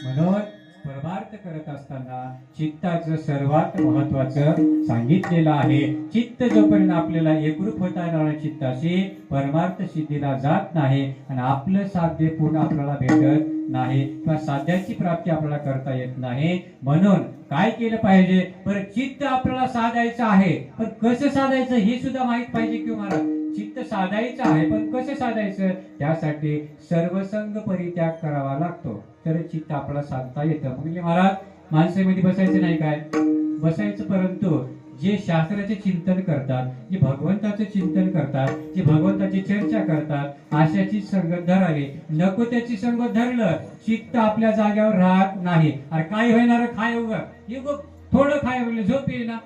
म्हणून परमार्थ करत असताना चित्ताचं सर्वात महत्वाचं सांगितलेलं आहे. चित्त जोपर्यंत आपल्याला एकरूप होता येणार चित्ताशी परमार्थ सिद्धीला जात नाही आणि आपलं साध्य पूर्ण आपल्याला भेटत नाही किंवा साध्याची प्राप्ती आपल्याला करता येत नाही. म्हणून काय केलं पाहिजे? पर चित्त आपल्याला साधायचं आहे, पण कसं साधायचं हे सुद्धा माहित पाहिजे की महाराज. चित्त साधायचं आहे पण कसं साधायचं त्यासाठी सर्वसंग परित्याग करावा लागतो, तर चित्त आपल्याला साधता येतं. म्हणजे महाराज माणसामध्ये बसायचं नाही काय बसायचं, परंतु जे शास्त्राचे चिंतन करतात, जे भगवंताचे चिंतन करतात, जे भगवंताची चर्चा करतात, अशाची संगत धरावी. नको त्याची संगत धरलं चित्त आपल्या जागेवर राहत नाही. अरे काय होणार खाय उगा थोडं खाय झोप येईना.